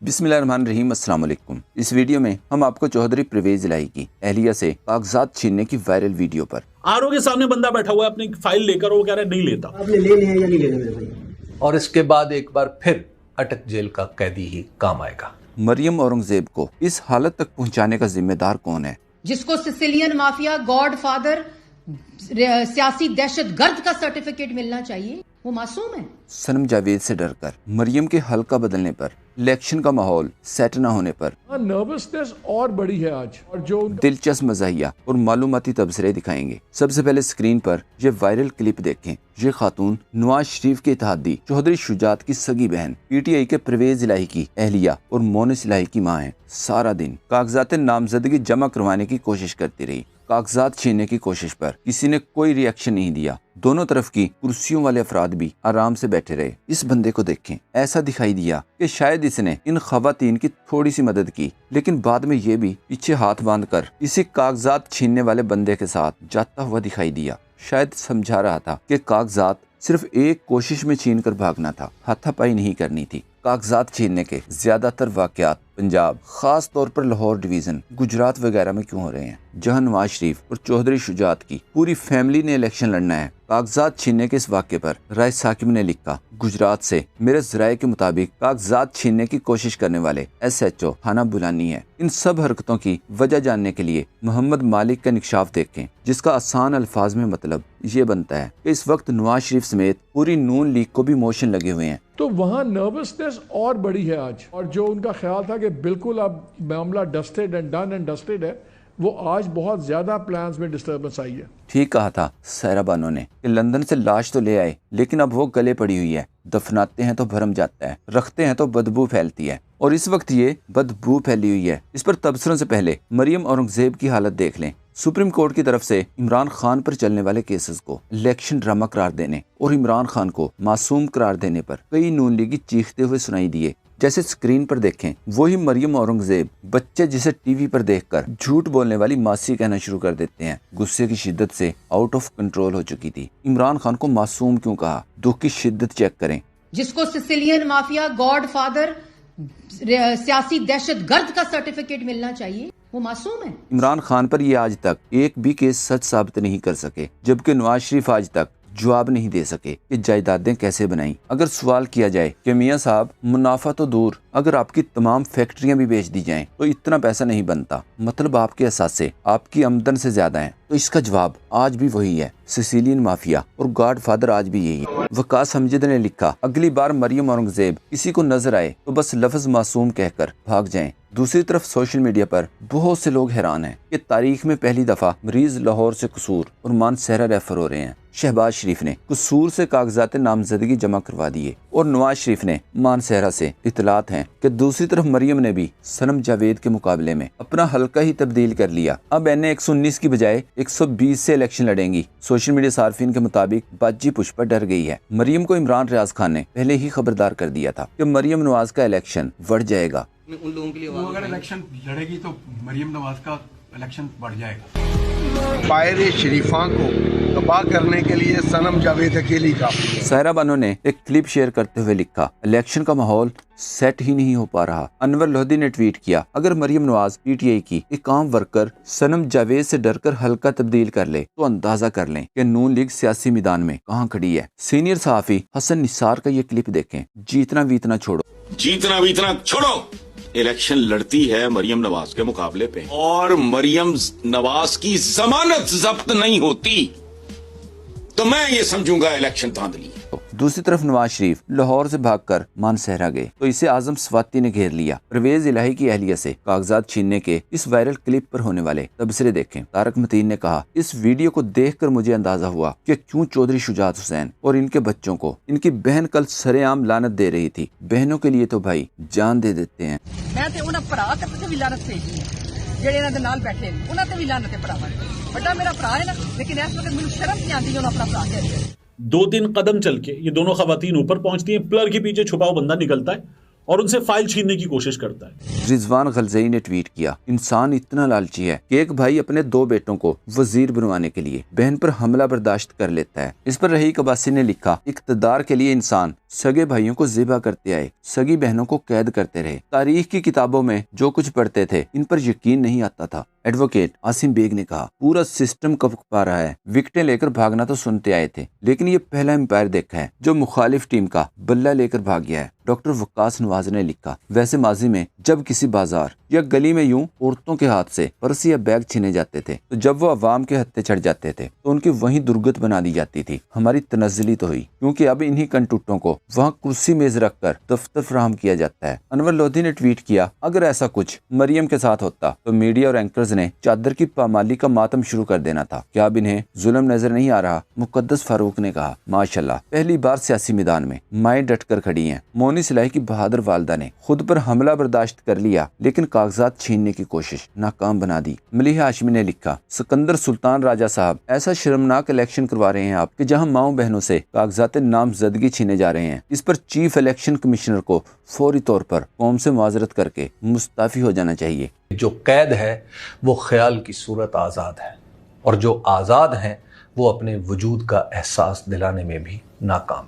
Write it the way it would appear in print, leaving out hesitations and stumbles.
बिस्मिल्लाहिर्रहमानिर्रहीम, अस्सलाम वालेकुम। इस वीडियो में हम आपको चौधरी परवेज इलाही की अहलिया से कागजात छीनने की वायरल वीडियो पर आरओ के सामने बंदा बैठा हुआ है अपनी फाइल लेकर, वो कह रहा है नहीं लेता। आपने लेने हैं या नहीं लेने मेरे भाई? और इसके बाद एक बार फिर अटक जेल का कैदी ही काम आएगा। मरियम औरंगजेब को इस हालत तक पहुंचाने का जिम्मेदार कौन है? जिसको सिसिलियन माफिया, गॉड फादर, सियासी दहशतगर्द का सर्टिफिकेट मिलना चाहिए, वो मासूम है। सनम जावेद से डरकर मरियम के हल्का बदलने पर, इलेक्शन का माहौल सेट न होने पर नर्वसनेस और बड़ी है आज, और जो दिलचस्प मज़ाहिया और मालूमाती तबसरे दिखाएंगे। सबसे पहले स्क्रीन पर ये वायरल क्लिप देखें। ये खातून नवाज शरीफ के इत्तेहादी चौधरी शुजात की सगी बहन, पीटीआई के परवेज इलाही की अहलिया और मोनिस इलाही की माँ है। सारा दिन कागजात नामजदगी जमा करवाने की कोशिश करती रही। कागजात छीनने की कोशिश पर किसी ने कोई रिएक्शन नहीं दिया। दोनों तरफ की कुर्सियों वाले अफराद भी आराम से बैठे रहे। इस बंदे को देखें, ऐसा दिखाई दिया कि शायद इसने इन खवातीन की थोड़ी सी मदद की, लेकिन बाद में ये भी पीछे हाथ बांधकर इसी कागजात छीनने वाले बंदे के साथ जाता हुआ दिखाई दिया। शायद समझा रहा था कि कागजात सिर्फ एक कोशिश में छीन कर भागना था, हाथापाई नहीं करनी थी। कागजात छीनने के ज्यादातर वाकयात पंजाब, खास तौर पर लाहौर डिवीजन, गुजरात वगैरह में क्यों हो रहे हैं, जहां नवाज शरीफ और चौधरी शुजात की पूरी फैमिली ने इलेक्शन लड़ना है। कागजात छीनने के इस वाक़े पर राय साकिब ने लिखा, गुजरात से मेरे ज़राए के मुताबिक कागजात छीनने की कोशिश करने वाले SHO थाना बुलानी है। इन सब हरकतों की वजह जानने के लिए मोहम्मद मालिक का निक्शाफ देखें, जिसका आसान अल्फाज में मतलब ये बनता है कि इस वक्त नवाज शरीफ समेत पूरी नून लीग को भी मोशन लगे हुए हैं। तो वहाँ नर्वसनेस और बड़ी है आज, और जो उनका ख्याल था कि बिल्कुल अब मामला dusted and done and dusted है, वो आज बहुत ज्यादा प्लान्स में डिस्टर्बेंस आई है। ठीक कहा था सायरा बानो ने कि लंदन से लाश तो ले आए, लेकिन अब वो गले पड़ी हुई है। दफनाते हैं तो भरम जाता है, रखते हैं तो बदबू फैलती है, और इस वक्त ये बदबू फैली हुई है। इस पर तबसरों से पहले मरियम औरंगजेब की हालत देख लें। सुप्रीम कोर्ट की तरफ से इमरान खान पर चलने वाले केसेस को इलेक्शन ड्रामा करार देने और इमरान खान को मासूम करार देने पर कई नून लीगी चीखते हुए सुनाई दिए। जैसे स्क्रीन पर देखें, वही मरियम औरंगजेब बच्चे जिसे टीवी पर देखकर झूठ बोलने वाली मासी कहना शुरू कर देते हैं। गुस्से की शिद्दत से आउट ऑफ कंट्रोल हो चुकी थी। इमरान खान को मासूम क्यों कहा? दुख की शिद्दत चेक करें। जिसको सिसिलियन माफिया, गॉड फादर, सियासी दहशतगर्द का सर्टिफिकेट मिलना चाहिए, वो मासूम है। इमरान खान पर ये आज तक एक भी केस सच साबित नहीं कर सके, जबकि नवाज शरीफ आज तक जवाब नहीं दे सके कि जायदादें कैसे बनाई। अगर सवाल किया जाए कि मियां साहब मुनाफा तो दूर, अगर आपकी तमाम फैक्ट्रियां भी बेच दी जाएं तो इतना पैसा नहीं बनता, मतलब आपके असासे आपकी आमदन से ज्यादा हैं, तो इसका जवाब आज भी वही है, सिसिलियन माफिया और गॉड फादर आज भी यही है। वकास हमजद ने लिखा, अगली बार मरियम औरंगजेब किसी को नजर आए तो बस लफ्ज मासूम कहकर भाग जाएं। दूसरी तरफ सोशल मीडिया पर बहुत से लोग हैरान हैं कि तारीख में पहली दफा मरीज लाहौर से कसूर और मानसहरा रेफर हो रहे हैं। शहबाज शरीफ ने कसूर से कागजात नामजदगी जमा करवा दिए और नवाज शरीफ ने मानसहरा से इतलात हैं कि दूसरी तरफ मरियम ने भी सनम जावेद के मुकाबले में अपना हल्का ही तब्दील कर लिया। अब NA 119 की बजाय 120 से इलेक्शन लड़ेंगी। सोशल मीडिया सार्फिन के मुताबिक बाजी पुष्पा डर गई है। मरियम को इमरान रियाज खान ने पहले ही खबरदार कर दिया था कि मरियम नवाज का इलेक्शन बढ़ जाएगा। उन लोगों के लिए वो अगर इलेक्शन लड़ेगी तो मरियम नवाज का इलेक्शन बढ़ जाएगा। पायरे शरीफा को तबाह करने के लिए सनम जावेद अकेली का। सायरा बानो ने एक क्लिप शेयर करते हुए लिखा, इलेक्शन का माहौल सेट ही नहीं हो पा रहा। अनवर लोधी ने ट्वीट किया, अगर मरियम नवाज PTI की एक आम वर्कर सनम जावेद से डरकर हल्का तब्दील कर ले तो अंदाजा कर लें कि नून लीग सियासी मैदान में कहां खड़ी है। सीनियर सहाफी हसन निसार का ये क्लिप देखें, जीतना वीतना छोड़ो, जीतना वीतना छोड़ो, इलेक्शन लड़ती है मरियम नवाज के मुकाबले पे, और मरियम नवाज की जमानत जब्त नहीं होती तो मैं ये समझूंगा इलेक्शन धांधली। दूसरी तरफ नवाज शरीफ लाहौर से भागकर मानसहरा गए तो इसे आजम स्वाति ने घेर लिया। परवेज इलाही की अहलिया से कागजात छीनने के इस वायरल क्लिप पर होने वाले तबसरे देखें। तारक मतीन ने कहा, इस वीडियो को देखकर मुझे अंदाजा हुआ कि क्यों चौधरी शुजात हुसैन और इनके बच्चों को इनकी बहन कल सरेआम लानत दे रही थी। बहनों के लिए तो भाई जान दे देते हैं। मैं ते उन्हां भरा ते भी लानत भेजी है, जेड़े इन्हां दे नाल बैठे ने उन्हां ते भी लानत है। भरावां बड़ा मेरा भरा है ना, लेकिन इस वक्त मुझे शर्म नहीं आती जो अपना भरा है। 2-3 कदम चल के ये दोनों खवातीन ऊपर पहुंचती हैं, पिलर के पीछे छुपा हुआ बंदा निकलता है और उनसे फाइल छीनने की कोशिश करता है। رضوان غلزئی نے ٹویٹ کیا، انسان اتنا لالچی ہے کہ ایک بھائی اپنے 2 بیٹوں کو وزیر بنوانے کے لیے بہن پر حملہ برداشت کر لیتا ہے۔ اس پر رحیق عباسی نے لکھا، اقتدار کے لیے انسان سگے بھائیوں کو ذبح کرتے آئے، سگی بہنوں کو قید کرتے رہے، تاریخ کی کتابوں میں جو کچھ پڑھتے تھے ان پر یقین نہیں آتا تھا۔ ایڈوکیٹ عاصم بیگ نے کہا، پورا سسٹم کب پا رہا ہے، وکٹیں لے کر بھاگنا تو سنتے آئے تھے، لیکن یہ پہلا امپائر دیکھا ہے جو مخالف ٹیم کا بلہ لے کر بھاگ گیا ہے۔ ڈاکٹر وقاص نواز نے لکھا، ویسے ماضی میں جب کسی بازار یا گلی میں یوں عورتوں کے ہاتھ سے پرس یا بیگ چھینے جاتے تھے تو جب وہ عوام کے ہتھے چڑھ جاتے تھے تو ان کی وہیں درگت بنا دی جاتی تھی۔ ہماری تنزلی تو ہوئی کیونکہ اب انہی کنٹوٹوں کو وہاں کرسی میز رکھ کر دفتر فراہم کیا جاتا ہے۔ انور لودھی نے ٹویٹ کیا، اگر ایسا کچھ مریم کے ساتھ ہوتا تو میڈیا اور اینکرز نے چادر کی پامالی کا ماتم شروع کر دینا تھا، کیا اب انہیں ظلم نظر نہیں آ رہا؟ مقدس فاروق نے کہا، ماشاءاللہ پہلی بار سیاسی میدان میں مائیں ڈٹ کر کھڑی ہیں۔ مونی صلاحی کی بہادر والدہ نے خود پر حملہ برداشت کر لیا لیکن کاغذات چھیننے کی کوشش ناکام بنا دی۔ ملیحہ ہاشمی نے لکھا، سکندر سلطان راجہ صاحب، ایسا شرمناک الیکشن کروا رہے ہیں آپ کہ جہاں ماؤں بہنوں سے کاغذات نامزدگی چھینے جا رہے ہیں۔ اس پر چیف الیکشن کمشنر کو فوری طور پر قوم سے معذرت کر کے مستعفی ہو جانا چاہیے۔ جو قید ہے وہ خیال کی صورت آزاد ہے، اور جو آزاد ہیں وہ اپنے وجود کا احساس دلانے میں بھی ناکام